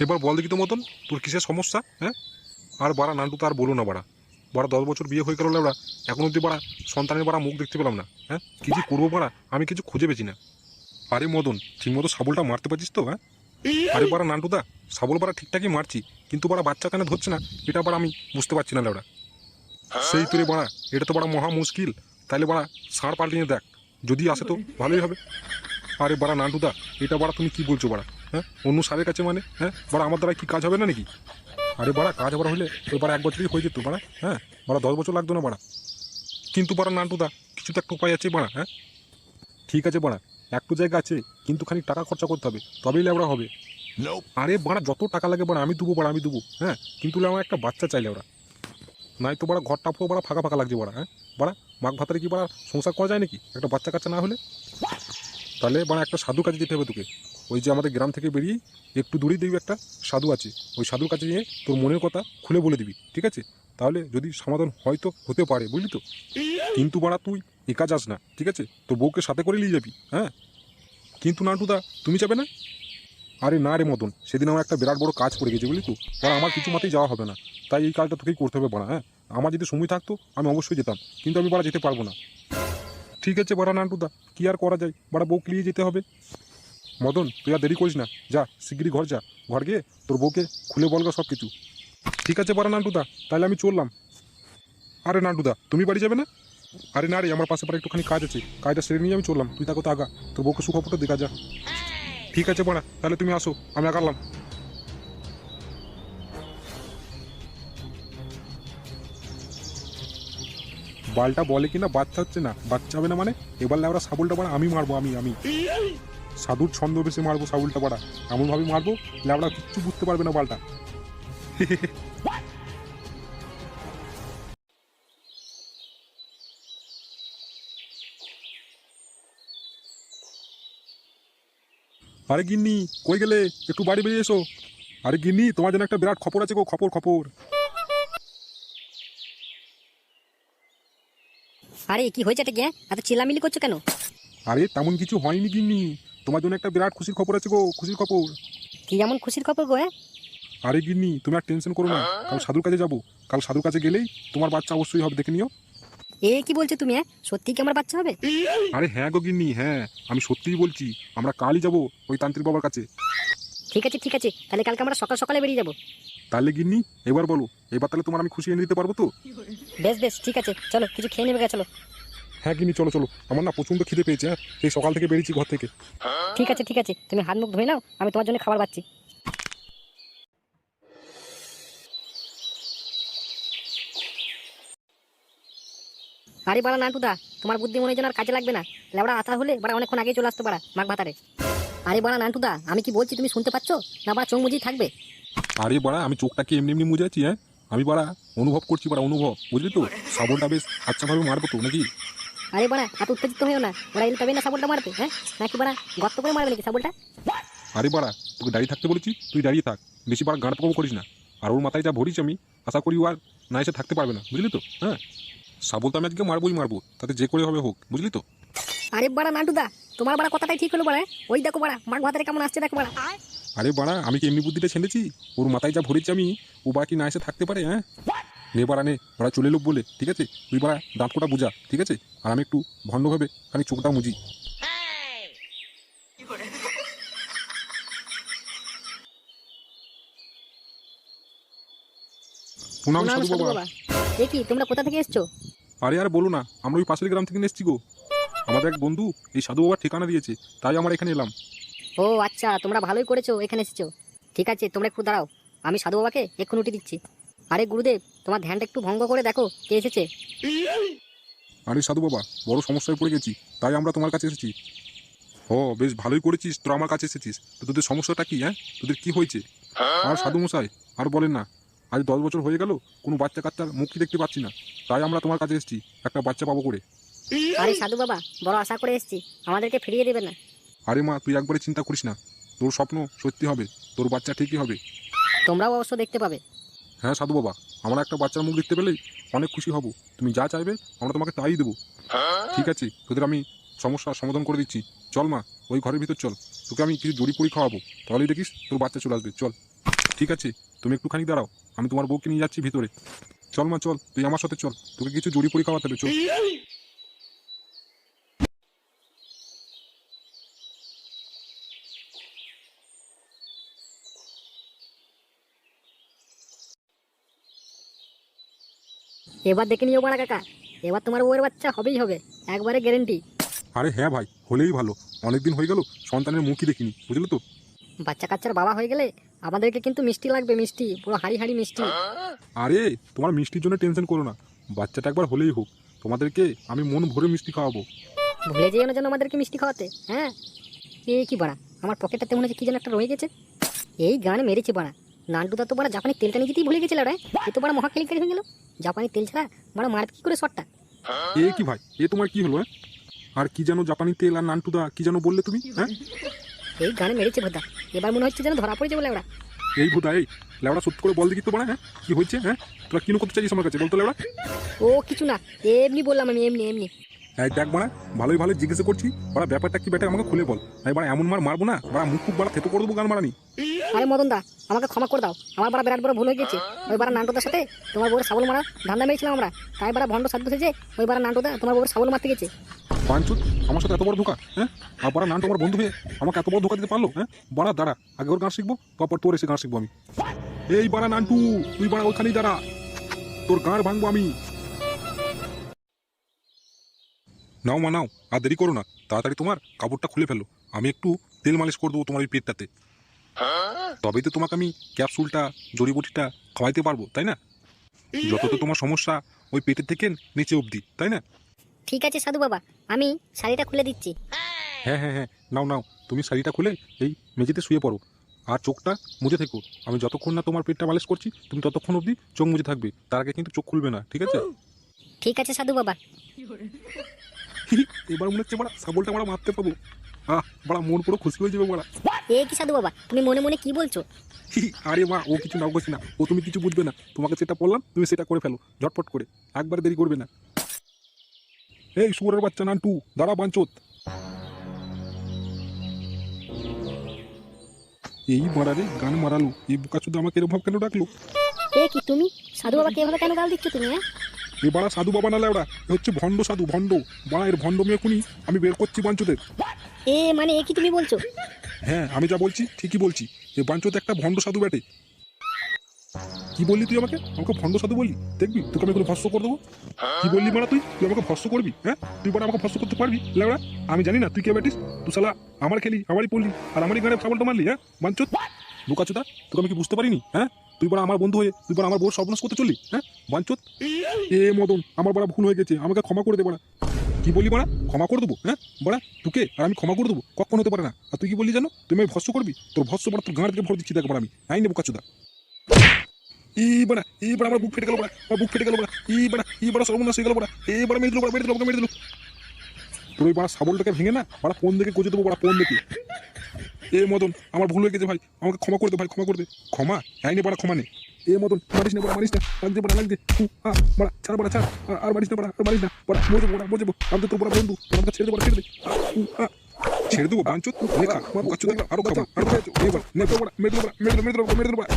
এবার বল দেখি তো মতন, তোর কিসের সমস্যা? হ্যাঁ, আর বাড়া নান্টু তো আর বলো না বাড়া। বাড়া 10 বছর বিয়ে হয়ে গেল বাড়া, এখন অব্দি বাড়া সন্তানের বাড়া মুখ দেখতে পেলাম না। হ্যাঁ, কি যে করবো বাড়া, আমি কিছু খুঁজে পেছি না। আরে মদন, ঠিকমতো শাবলটা মারতে পারছিস তো? হ্যাঁ, আরে বাড়া নান্টুদা, শাবল বাড়া ঠিকঠাকই মারছি, কিন্তু বাড়া বাচ্চা কেন ধরছে না এটা বাড়া আমি বুঝতে পারছি না লেবড়া। সেই তোরে বাড়া, এটা তো বাড়া মহা মুশকিল। তাইলে বাড়া ষাঁড় পাল্টিয়ে দেখ, যদি আসে তো ভালোই হবে। আরে বাড়া নান্টুদা, এটা বাড়া তুমি কি বলছো বাড়া? হ্যাঁ, অন্য সারের কাছে মানে? হ্যাঁ বাড়া, আমার দ্বারা কি কাজ হবে না নাকি? আরে বাড়া কাজ বাড়া হলে ওই বাড়া 1 বছরই হয়ে যেত বাড়া। হ্যাঁ বাড়া 10 বছর লাগতো না বাড়া। কিন্তু বাড়া নান্টুদা, কিছু তো একটা উপায় আছে বাড়া। হ্যাঁ ঠিক আছে বাড়া, একটু জায়গা আছে, কিন্তু খানিক টাকা খরচা করতে হবে, তবেই লেবড়া হবে। আরে বাড়া যত টাকা লাগে বাড়া আমি দেবো বাড়া, আমি দেবো। হ্যাঁ কিন্তু আমার একটা বাচ্চা চাইলে ওরা, নাই তো বাড়া ঘরটা পুরো বাড়া ফাঁকা ফাঁকা লাগছে বাড়া। হ্যাঁ বাড়া মাঘ ভাতারে কি বাড়া সংসার করা যায় নাকি একটা বাচ্চা কাচ্চা না হলে? তাহলে বাড়া একটা সাধু কাছে যেতে হবে তোকে। ওই যে আমাদের গ্রাম থেকে বেরিয়ে একটু দূরেই দেখবি একটা সাধু আছে, ওই সাধুর কাছে গিয়ে তোর মনের কথা খুলে বলে দিবি, ঠিক আছে? তাহলে যদি সমাধান হয়তো হতে পারে, বুঝলি তো? কিন্তু বাড়া তুই একা যাস না, ঠিক আছে? তোর বউকে সাথে করে নিয়ে যাবি। হ্যাঁ কিন্তু নান্টুদা, তুমি যাবে না? আরে না রে মদন, সেদিন আমার একটা বিরাট বড় কাজ পড়ে গেছে, বুঝলি তো? বাড়া আমার কিছু মতেই যাওয়া হবে না, তাই এই কাজটা তোকেই করতে হবে বাড়া। হ্যাঁ আমার যদি সময় থাকতো আমি অবশ্যই যেতাম, কিন্তু আমি বাড়া যেতে পারবো না। ঠিক আছে বাড়া নান্টুদা, কি আর করা যায়, বাড়া বউকে নিয়ে যেতে হবে। মদন তুই আর দেরি করিস না, যা শিগগিরই ঘর যা, ঘর গিয়ে তোর বউকে খুলে বলগা সব কিছু। ঠিক আছে বাড়া নান্টুদা, তাহলে আমি চললাম। আরে নান্টুদা, তুমি বাড়ি যাবে না? আরে না রে, আমার পাশে পাড়া একটুখানি কাজ আছে, কাজটা সেরে নিয়ে আমি চললাম, তুই তাকে তো আগা, তোর বউকে সুখবরটা দেখা যা। ঠিক আছে বাড়া, তাহলে তুমি আসো, আমি আগালাম। বালটা বলে কিনা বাচ্চা হচ্ছে না, বাচ্চা হবে না মানে? এবার লেবরা সাবলটা বাড়া আমি মারবো, আমি সাধুর ছন্দবেশে মারবো সাবলটা বাড়া, এমনভাবে মারবো লেবরা কিচ্ছু বুঝতে পারবে না বালটা। আরে গিন্নি, কই গেলে? একটু বাড়ি বেরিয়ে এসো। আরে গিন্নি, তোমার জন্য একটা বিরাট খবর আছে গো, খবর খবর। আরে কি হয়েছে এটা? এত চিল্লামিলি করছো কেন? আরে তেমন কিছু হয়নি গিন্নি, তোমার জন্য একটা বিরাট খুশির খবর আছে গো, খুশির খবর। কি এমন খুশির খবর গো? আরে গিন্নি তুমি আর টেনশন করো না, কাল সাধুর কাছে যাবো, কাল সাধুর কাছে গেলেই তোমার বাচ্চা অবশ্যই হবে, দেখে নিও। এ কি বলছো তুমি? সত্যি কি আমার বাচ্চা হবে? আরে হ্যাঁ গো গিন্নি, হ্যাঁ আমি সত্যিই বলছি, আমরা কালই যাবো ওই তান্ত্রিক বাবার কাছে। ঠিক আছে ঠিক আছে, তাহলে কালকে আমরা সকাল সকালে বেরিয়ে যাবো। তাহলে গিন্নি এবার বলো, এবার তাহলে তোমার আমি খুশি এনে দিতে পারবো তো? বেশ বেশ ঠিক আছে, চলো কিছু খেয়ে নেবে, চলো। হ্যাঁ গিন্নি চলো চলো, আমার না প্রচন্ড খিদে পেয়েছে। হ্যাঁ সেই সকাল থেকে বেরিয়েছি ঘর থেকে। ঠিক আছে, তুমি হাত মুখ ধুয়ে নাও, আমি তোমার জন্য খাবার পাচ্ছি। আরে বাড়া নান্টুদা, তোমার বুদ্ধি মনে হয় যেন আর কাজে লাগবে না। লেবড়া আতা হলে বাড়া অনেকক্ষণ আগে চলে আসতো বাড়া মাঘ ভাতারে। আরে বাড়া নান্টুদা, আমি কি বলছি তুমি শুনতে পাচ্ছ না? বাড়া চোখ বুঝেই থাকবে। আরে বাড়া আমি চোখটাকে এমনি এমনি মুজে আছি? হ্যাঁ আমি বাড়া অনুভব করছি বাড়া, অনুভব, বুঝলি তো? শ্রাবণটা বেশ আচ্ছাভাবে মারবো তো নাকি? আরে বাড়া এত উত্তেজিত হয়েও না, ওরা এলে তবেই না সাবলটা মারবে। হ্যাঁ নাকি বাড়া গর্ত করে মারবে নাকি সাবলটা? আরে বাড়া তোকে দাঁড়িয়ে থাকতে বলেছি, তুই দাঁড়িয়ে থাক, বেশি বাড়া গাঁট পাকাবো করিস না। আর ওর মাথায় যা ভরিস আমি আশা করি ও আর না এসে থাকতে পারবে না, বুঝলি তো? হ্যাঁ সাবল তো আমি আজকে মারবোই মারবো, তাতে যে করে হবে হোক, বুঝলি তো? আরে বাড়া নান্টুদা, তোমার বাড়া কথাটাই ঠিক হলো বাড়া। ওই দেখো বাড়া মাঘ ভাতারে কেমন আসছে দেখো বাড়া। আরে বাড়া আমি কি এমনি বুদ্ধিটা ছেড়েছি? ওর মাথায় যা ভরেছি আমি, ও বাড়া কি না এসে থাকতে পারে? হ্যাঁ নে বাড়া নে, ওরা চলে লোক বলে, ঠিক আছে? তুই বাড়া দাঁত কোটা বুঝা, ঠিক আছে? আর আমি একটু ভণ্ডভাবে খালি চোখটা মুজি। প্রণাম প্রণাম সাধু সাধু বাবা। বাবা। এ কি তোমরা কোথা থেকে এসছো? আরে আর বলো না, আমরা ওই পাশের গ্রাম থেকে এসেছি গো। আমাদের এক বন্ধু এই সাধু বাবার ঠিকানা দিয়েছে, তাই আমরা এখানে এলাম। ও আচ্ছা, তোমরা ভালোই করেছো এখানে এসেছো। ঠিক আছে তোমরা একটু দাঁড়াও, আমি সাধু বাবাকে এক্ষুনি উঠে দিচ্ছি। আরে গুরুদেব, তোমার ধ্যানটা একটু ভঙ্গ করে দেখো কে এসেছে। আরে সাধু বাবা, বড় সমস্যায় পড়ে গেছি, তাই আমরা তোমার কাছে এসেছি। ও বেশ ভালোই করেছিস, তোরা আমার কাছে এসেছিস। তো তোদের সমস্যাটা কি? হ্যাঁ তোদের কি হয়েছে? আর সাধু মশাই আর বলেন না, আজ 10 বছর হয়ে গেল কোনো বাচ্চা কাচ্চার মুখই দেখতে পাচ্ছি না, তাই আমরা তোমার কাছে এসেছি একটা বাচ্চা পাবো করে। আরে সাধু বাবা, বড় আশা করে এসেছি, আমাদেরকে ফিরিয়ে দেবে না? আরে মা তুই একবারে চিন্তা করিস না, তোর স্বপ্ন সত্যি হবে, তোর বাচ্চা ঠিকই হবে। তোমরাও অবশ্য দেখতে পাবে। হ্যাঁ সাধু বাবা, আমরা একটা বাচ্চার মুখ দেখতে পেলেই অনেক খুশি হব, তুমি যা চাইবে আমরা তোমাকে তাই দেবো। ঠিক আছে তোদের আমি সমস্যার সমাধান করে দিচ্ছি, চল মা ওই ঘরের ভিতর চল, তোকে আমি কিছু জড়ি পড়ি খাওয়াবো, তাহলেই দেখিস তোর বাচ্চা চলে আসবে, চল। ঠিক আছে, তুমি একটুখানি দাঁড়াও, আমি তোমার বউকে নিয়ে যাচ্ছি ভিতরে। চল মা চল, তুই আমার সাথে চল, তোকে কিছু জড়ি পরি খাওয়াতে হবে, চল। এবার দেখে নিও বাড়া কাকা, এবার তোমার বউয়ের বাচ্চা হবেই হবে, একবারে গ্যারেন্টি। আরে হ্যাঁ ভাই, হলেই ভালো, অনেকদিন হয়ে গেল সন্তানের মুখই দেখিনি, বুঝলে তো। বাচ্চা কাচ্চার বাবা হয়ে গেলে আমাদেরকে কিন্তু মিষ্টি লাগবে, মিষ্টি পুরো হাঁড়ি হাঁড়ি মিষ্টি। আরে তোমার মিষ্টির জন্য টেনশন করো না, বাচ্চাটা একবার হলেই হোক, তোমাদেরকে আমি মন ভরে মিষ্টি খাওয়াবো। ভুলে যেও না যেন আমাদেরকে মিষ্টি খাওয়াতে, হ্যাঁ। এ কি বাড়া, আমার পকেটটাতে মনে হচ্ছে কি যেন একটা রয়ে গেছে। এই গান মেরেছে বাড়া, নান্টুদা তো বাড়া জাপানি তেলটা নিয়ে যেতেই ভুলে গেছিল রে। এ তো বাড়া মহা কেলেঙ্কারি হয়ে গেল, জাপানি তেল ছাড়া বাড়া মারবে কি করে শটটা। এ কি ভাই, এ তোমার কি হলো? আর কি যেন জাপানি তেল আর নান্টুদা কি যেন বললে তুমি? হ্যাঁ, এই গানে মেরেছে ভোদা, এবার মনে হচ্ছে যেন ধরা পড়ে যাবে লেবড়া। এই ভুদা, এই লেবড়া সত্যি করে বল দেখি তো বলা, হ্যাঁ কি হয়েছে? হ্যাঁ, তোরা কিনো করতে চাইছিস আমার কাছে, বলতো লেবড়া। ও কিছু না, এমনি বললাম আমি, এমনি এমনি। এই দেখ বাড়া, ভালোই ভালো জিজ্ঞাসা করছি, বাড়া ব্যাপারটা কি ব্যাটা আমাকে খুলে বল। আমি বাড়া এমন মার মারবো না, বাড়া মুখ খুব বাড়া থেতো করে দেবো গান মারানি। আরে মদন দা, আমাকে ক্ষমা করে দাও, আমার বাড়া বিরাট বড় ভুল হয়ে গেছে। ওই বাড়া নান্টুদার সাথে তোমার বউর সাবল মারা ধান্দা মেরেছিলাম আমরা, তাই বাড়া ভণ্ড সাধু সেজে ওই বাড়া নান্টুদা তোমার বউর সাবল মারতে গেছে। পাঁচুত, আমার সাথে এত বড় ধোকা, হ্যাঁ? আর বাড়া নান্টু আমার বন্ধু হয়ে আমাকে এত বড় ধোকা দিতে পারলো, হ্যাঁ? বাড়া দাঁড়া, আগে ওর গান শিখবো, তারপর তোর এসে গান শিখবো আমি। এই বাড়া নান্টু, তুই বাড়া ওখানেই দাঁড়া, তোর গাঁড় ভাঙবো আমি। নাও মা নাও, আর দেরি করো না, তাড়াতাড়ি তোমার কাপড়টা খুলে ফেলো, আমি একটু তেল মালিশ করে দেবো তোমার ওই পেটটাতে। তবেই তো তোমাকে আমি ক্যাপসুলটা জড়িবুটিটা খাওয়াইতে পারবো, তাই না? যত তো তোমার সমস্যা ওই পেটের থেকে নিচে অবধি, তাই না? ঠিক আছে সাধু বাবা, আমি শাড়িটা খুলে দিচ্ছি। হ্যাঁ হ্যাঁ হ্যাঁ, নাও নাও, তুমি শাড়িটা খুলে এই মেঝেতে শুয়ে পড়ো, আর চোখটা মুজে থেকো। আমি যতক্ষণ না তোমার পেটটা মালিশ করছি তুমি ততক্ষণ অবধি চোখ মুজে থাকবে, তার আগে কিন্তু চোখ খুলবে না, ঠিক আছে? ঠিক আছে সাধু বাবা। এবার মনে হচ্ছে বড়া সাবলটা বড়া মারতে পাবো। বড়া মন পুরো খুশি হয়ে যাবে বড়া। এ কি সাধু বাবা, তুমি মনে মনে কি বলছো? আরে মা, ও কিছু নাও করছি না, ও তুমি কিছু বুঝবে না, তোমাকে সেটা বললাম তুমি সেটা করে ফেলো ঝটপট করে, একবার দেরি করবে না। এই শুয়োরের বাচ্চা নান্টু, দাঁড়া বাঞ্চোত। এই মারারে গান মারালো, এই বোকা শুধু আমাকে এরকম ভাব কেন ডাকলো? এ কি তুমি সাধু বাবাকে এভাবে কেন গাল দিচ্ছ তুমি, হ্যাঁ? এ বাড়া সাধু বাবা না লেওড়া, এ হচ্ছে ভণ্ড সাধু, ভণ্ড। বাড়া এর ভণ্ড মেয়ে খুনি আমি বের করছি বাঞ্চোদের। এ মানে এ কি তুমি বলছো? হ্যাঁ, আমি যা বলছি ঠিকই বলছি, এ বাঞ্চোদ একটা ভণ্ড সাধু ব্যাটে। কি বললি তুই আমাকে? আমাকে ভণ্ড সাধু বললি? দেখবি তোকে আমি কোনো ভস্য করে দেবো। কি বললি মারা তুই? তুই আমাকে ভস্য করবি? হ্যাঁ, তুই বাড়া আমাকে ভস্য করতে পারবি লেওড়া? আমি জানি না তুই কে ব্যাটিস, তুই শালা আমার খেলি, আমারই পড়লি, আর আমারই গানে সাবলটা মারলি, হ্যাঁ বাঞ্চোদ বোকাচোদা। তোকে আমি কি বুঝতে পারিনি? হ্যাঁ, তুই বড় আমার বন্ধু হয়ে তুই বড় আমার বউর সর্বনাশ করতে চললি, হ্যাঁ বাঞ্চোদ। এ মদন, আমার বড় ভুল হয়ে গেছে, আমাকে ক্ষমা করে দে বড়া। কি বললি বড়া? ক্ষমা করে দেবো? হ্যাঁ বড়া, তোকে আর আমি ক্ষমা করে দেবো? কখন হতে পারে না। আর তুই কি বললি জানো? তুমি আমি ভস্য করবি, তোর ভস্য বড়া তোর গাঁড় থেকে ভর দিচ্ছি, দেখ বড়া আমি আই নেবো কাচুদা। এই বড়া আমার বুক ফেটে গেল বড়া, আমার বুক ফেটে গেল বড়া, এই বড়া সর্বনাশ হয়ে গেল বড়া, এই বড়া মেরে দিল বড়া, মেরে দিল, মেরে দিল। তোর ওই বড়া সাবলটাকে ভেঙে না বড়া কোন দিকে গজে দেবো বড়া, কোন দিকে। এ মদন, আমার ভুল হয়ে গেছে ভাই, আমাকে ক্ষমা করে দে ভাই, ক্ষমা করে দে। ক্ষমা? আইনে বড়া ক্ষমা নেই। এ মদন, মারিস না বড়া, মারিস না, লাগছে বড়া, লাগছে। বড়া ছাড়, বড়া ছাড়, আর মারিস না বড়া, আর মারিস না বড়া, মরে যাবো বড়া, মরে যাবো। আমি তো তোর বড়া বন্ধু, আমাকে ছেড়ে দে বড়া, ছেড়ে দে। ছেড়ে দেবো বাঞ্চোদ, লেখা আমার কাছে আরো খাবো, আরো খাবো। এবার নে তো বড়া, মেরে দিল বড়া, মেরে দিল, মেরে দিল, মেরে দিল বড়া।